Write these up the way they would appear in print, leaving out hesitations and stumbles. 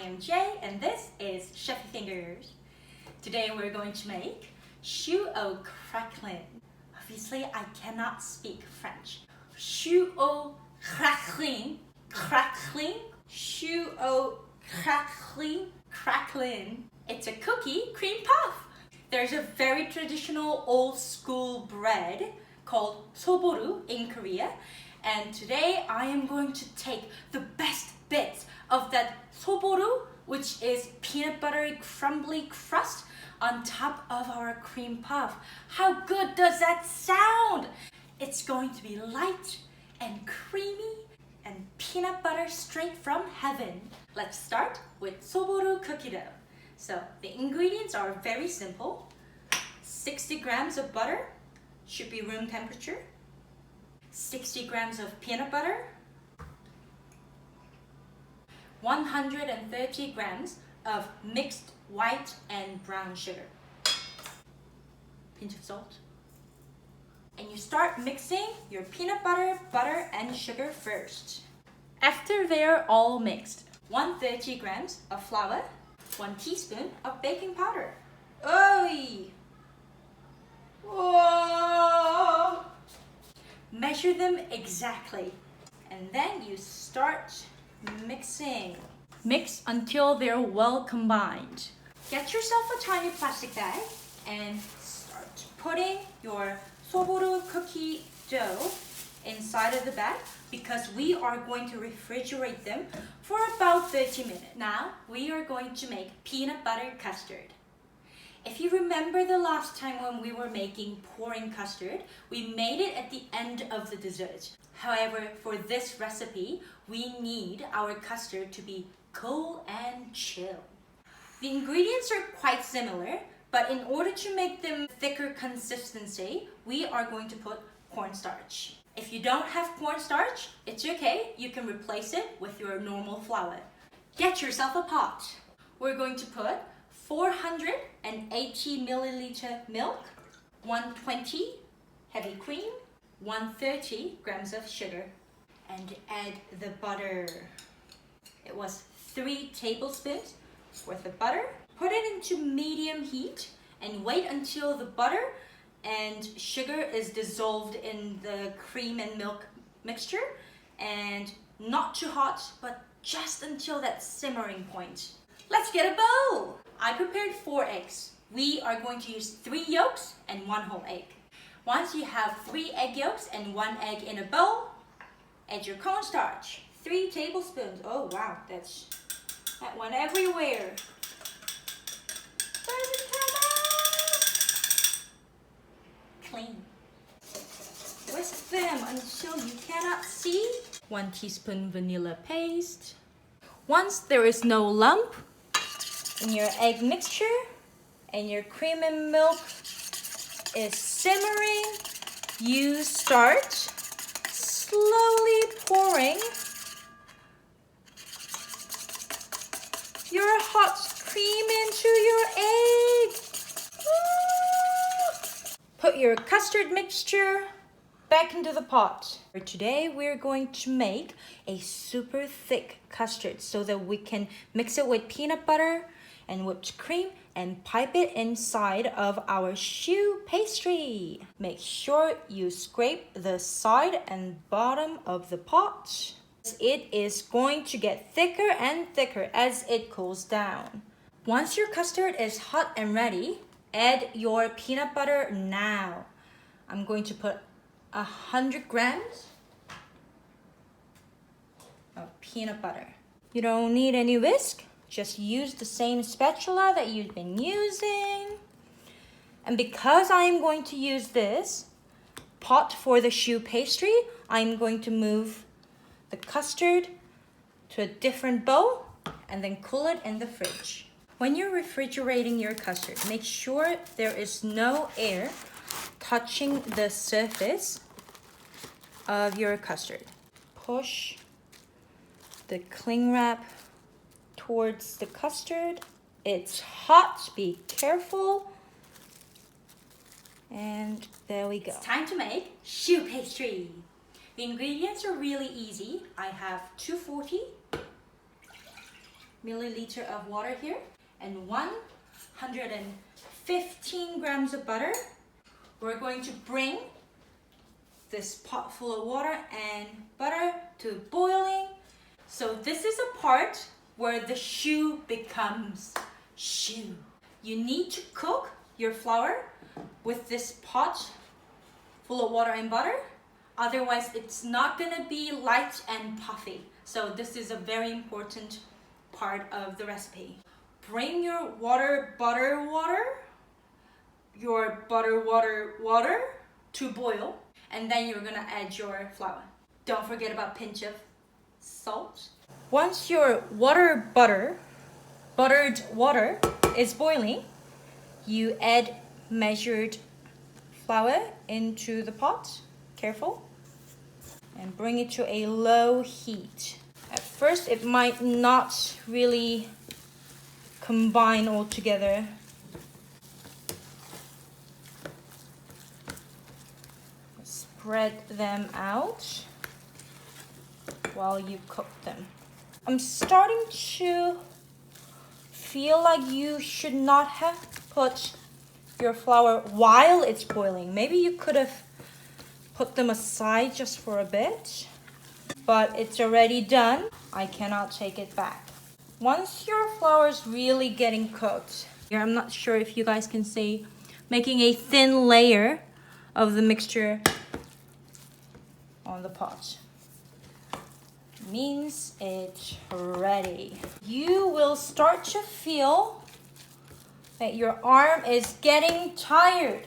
am Jay and this is Chefy Fingers. Today we're going to make choux au craquelin. Obviously I cannot speak French. Choux au craquelin, choux au craquelin. It's a cookie cream puff. There's a very traditional old school bread called Soboro in Korea. And today I am going to take the best bits of that Soboro, which is peanut buttery crumbly crust on top of our cream puff. How good does that sound? It's going to be light and creamy and peanut butter straight from heaven. Let's start with Soboro cookie dough. So the ingredients are very simple. 60 grams of butter, should be room temperature. 60 grams of peanut butter. 130 grams of mixed white and brown sugar. Pinch of salt. And you start mixing your peanut butter, and sugar first. After they're all mixed, 130 grams of flour, 1 teaspoon of baking powder. Oi! Whoa! Measure them exactly. And then you start mixing. Mix until they're well combined. Get yourself a tiny plastic bag and start putting your Soboro cookie dough inside of the bag because we are going to refrigerate them for about 30 minutes. Now we are going to make peanut butter custard. If you remember the last time when we were making pouring custard, we made it at the end of the dessert. However, for this recipe, we need our custard to be cool and chill. The ingredients are quite similar, but in order to make them thicker consistency, we are going to put cornstarch. If you don't have cornstarch, it's okay. You can replace it with your normal flour. Get yourself a pot. We're going to put 480 milliliter milk, 120 heavy cream, 130 grams of sugar, and add the butter. It was 3 tablespoons worth of butter. Put it into medium heat and wait until the butter and sugar is dissolved in the cream and milk mixture, and not too hot, but just until that simmering point. Let's get a bowl. I prepared 4 eggs. We are going to use 3 yolks and 1 whole egg. Once you have 3 egg yolks and 1 egg in a bowl, add your cornstarch, 3 tablespoons. Oh wow, that went everywhere. Where's it come out? Clean. Whisk them until you cannot see. 1 teaspoon vanilla paste. Once there is no lump in your egg mixture and your cream and milk is simmering, you start slowly pouring your hot cream into your egg. Put your custard mixture back into the pot. Today we're going to make a super thick custard so that we can mix it with peanut butter and whipped cream and pipe it inside of our choux pastry. Make sure you scrape the side and bottom of the pot. It is going to get thicker and thicker as it cools down. Once your custard is hot and ready, add your peanut butter now. I'm going to put 100 grams of peanut butter. You don't need any whisk. Just use the same spatula that you've been using. And because I'm going to use this pot for the choux pastry, I'm going to move the custard to a different bowl and then cool it in the fridge. When you're refrigerating your custard, make sure there is no air touching the surface of your custard. Push the cling wrap towards the custard. It's hot, be careful. And there we go. It's time to make choux pastry. The ingredients are really easy. I have 240 milliliter of water here and 115 grams of butter. We're going to bring this pot full of water and butter to boiling. So this is a part where the choux becomes choux. You need to cook your flour with this pot full of water and butter. Otherwise, it's not gonna be light and puffy. So this is a very important part of the recipe. Bring your butter water to boil, and then you're gonna add your flour. Don't forget about a pinch of salt. Once your buttered water is boiling, you add measured flour into the pot. Careful. And bring it to a low heat. At first, it might not really combine all together. Spread them out while you cook them. I'm starting to feel like you should not have put your flour while it's boiling. Maybe you could have put them aside just for a bit, but it's already done. I cannot take it back. Once your flour is really getting cooked, here I'm not sure if you guys can see, making a thin layer of the mixture on the pot. Means it's ready. You will start to feel that your arm is getting tired.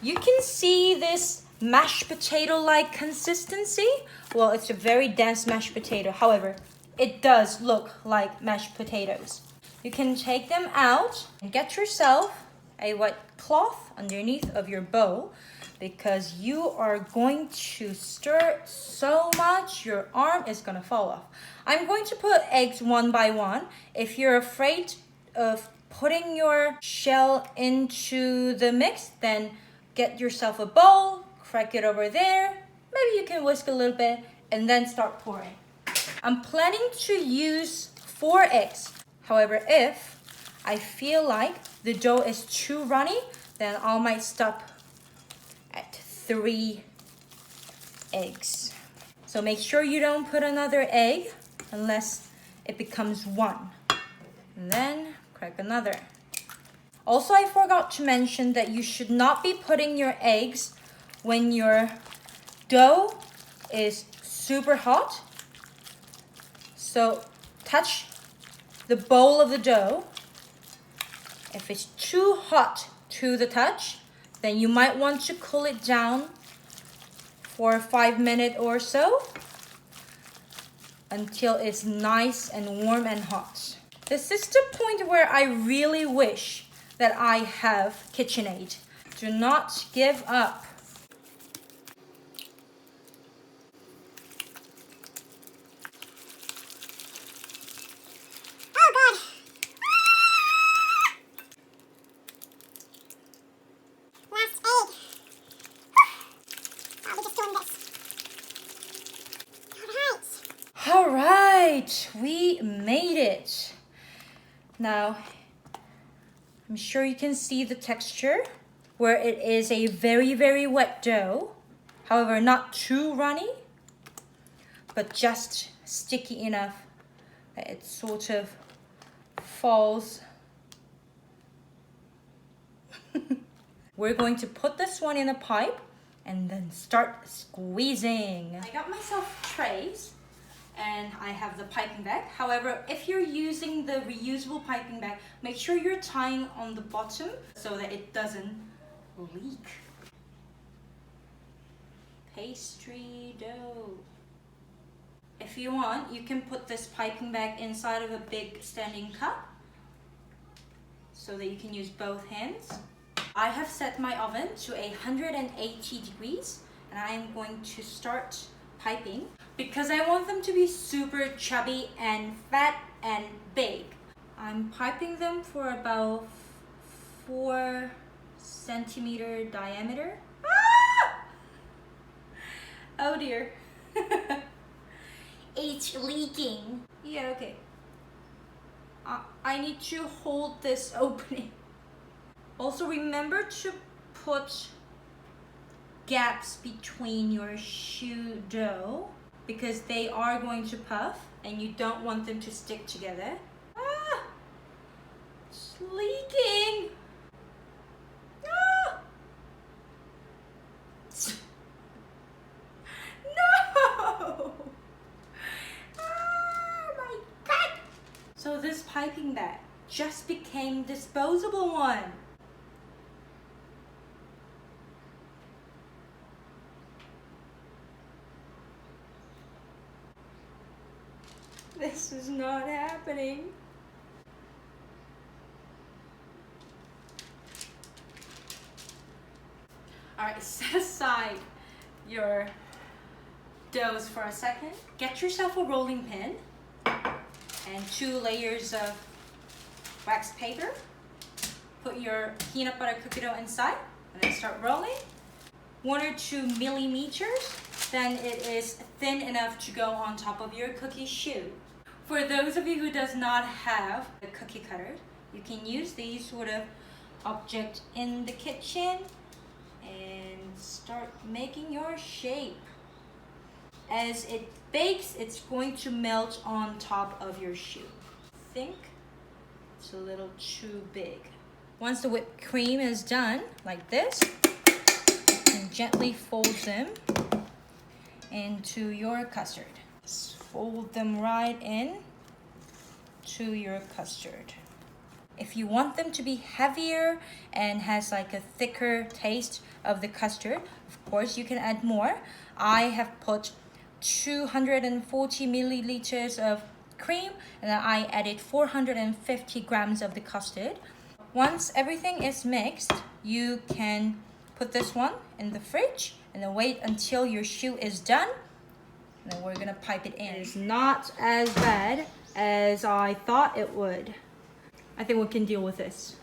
You can see this mashed potato-like consistency. Well, it's a very dense mashed potato. However, it does look like mashed potatoes. You can take them out and get yourself a wet cloth underneath of your bowl, because you are going to stir so much your arm is gonna fall off. I'm going to put eggs one by one. If you're afraid of putting your shell into the mix, then get yourself a bowl, crack it over there. Maybe you can whisk a little bit and then start pouring. I'm planning to use 4 eggs. However, if I feel like the dough is too runny, then I might stop at 3 eggs. So make sure you don't put another egg unless it becomes 1. And then crack another. Also, I forgot to mention that you should not be putting your eggs when your dough is super hot. So touch the bowl of the dough. If it's too hot to the touch, then you might want to cool it down for 5 minutes or so until it's nice and warm and hot. This is the point where I really wish that I have KitchenAid. Do not give up. Alright, we made it. Now, I'm sure you can see the texture where it is a very, very wet dough. However, not too runny, but just sticky enough that it sort of falls. We're going to put this one in a pipe and then start squeezing. I got myself trays and I have the piping bag. However, if you're using the reusable piping bag, make sure you're tying on the bottom so that it doesn't leak. Pastry dough. If you want, you can put this piping bag inside of a big standing cup so that you can use both hands. I have set my oven to 180 degrees and I am going to start piping because I want them to be super chubby and fat and big. I'm piping them for about 4 centimeter diameter. Ah! Oh dear. It's leaking. Yeah, okay. I need to hold this opening. Also remember to put gaps between your choux dough because they are going to puff and you don't want them to stick together. Ah! It's leaking! Ah! No! Oh my god! So this piping bag just became disposable one. This is not happening. Alright, set aside your doughs for a second. Get yourself a rolling pin and 2 layers of wax paper. Put your peanut butter cookie dough inside and then start rolling. 1 or 2 millimeters, then it is thin enough to go on top of your cookie choux. For those of you who does not have a cookie cutter, you can use these sort of object in the kitchen and start making your shape. As it bakes, it's going to melt on top of your choux. I think it's a little too big. Once the whipped cream is done, like this, you can gently fold them into your custard. Just fold them right in to your custard. If you want them to be heavier and has like a thicker taste of the custard, of course you can add more. I have put 240 milliliters of cream and then I added 450 grams of the custard. Once everything is mixed, you can put this one in the fridge and then wait until your choux is done. And then we're gonna pipe it in. It's not as bad as I thought it would. I think we can deal with this.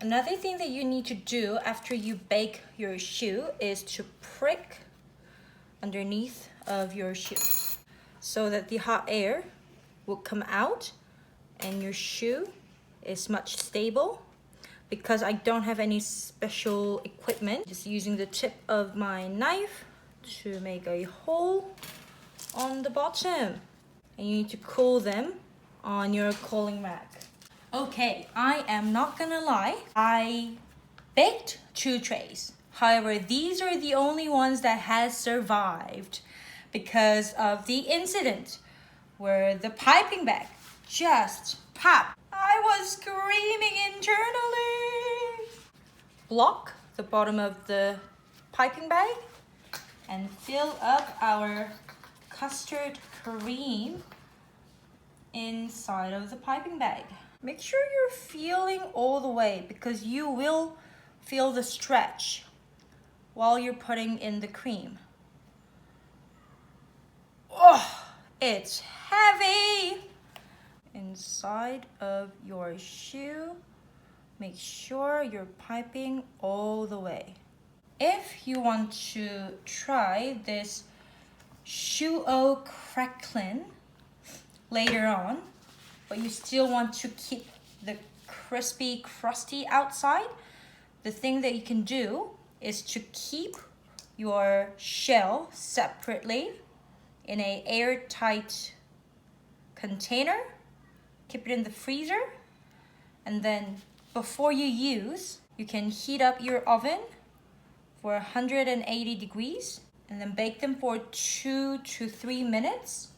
Another thing that you need to do after you bake your choux is to prick underneath of your choux so that the hot air will come out and your choux is much stable. Because I don't have any special equipment, just using the tip of my knife to make a hole on the bottom. And you need to cool them on your cooling rack. Okay, I am not gonna lie, I baked 2 trays. However, these are the only ones that has survived because of the incident where the piping bag just popped. I was screaming internally. Block the bottom of the piping bag and fill up our custard cream inside of the piping bag. Make sure you're feeling all the way because you will feel the stretch while you're putting in the cream. Oh, it's heavy! Inside of your choux, make sure you're piping all the way. If you want to try this choux crackling later on, but you still want to keep the crispy, crusty outside, the thing that you can do is to keep your shell separately in an airtight container. Keep it in the freezer, and then before you use, you can heat up your oven for 180 degrees and then bake them for 2 to 3 minutes,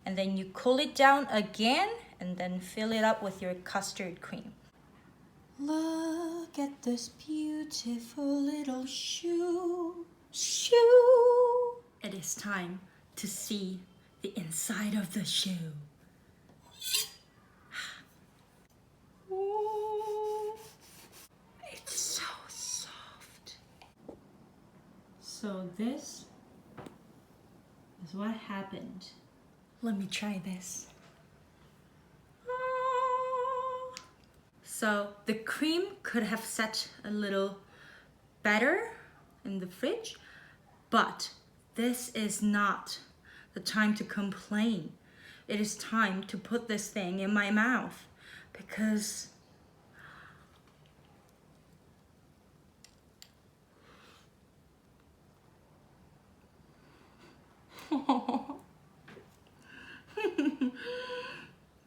and then you cool it down again and then fill it up with your custard cream. Look at this beautiful little choux. It is time to see the inside of the choux. It's so soft. So this is what happened. Let me try this. So the cream could have set a little better in the fridge, but this is not the time to complain. It is time to put this thing in my mouth because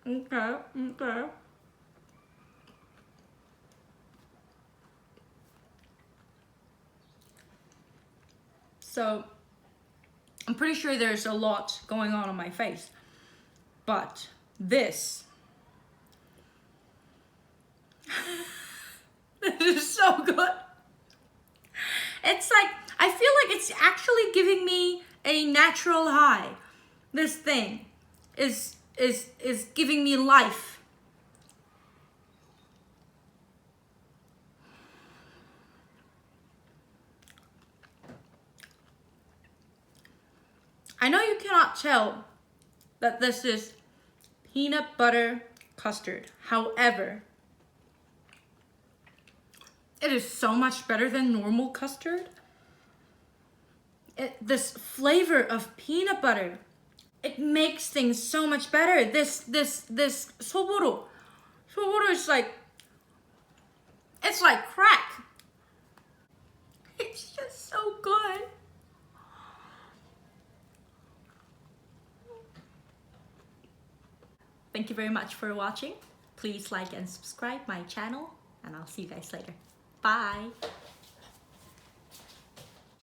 okay. So I'm pretty sure there's a lot going on my face, but this this is so good. It's like, I feel like it's actually giving me a natural high. This thing is giving me life. I know you cannot tell that this is peanut butter custard. However, it is so much better than normal custard. This flavor of peanut butter, it makes things so much better. This Soboro is like, it's like crack. It's just so good. Thank you very much for watching. Please like and subscribe my channel, and I'll see you guys later. Bye.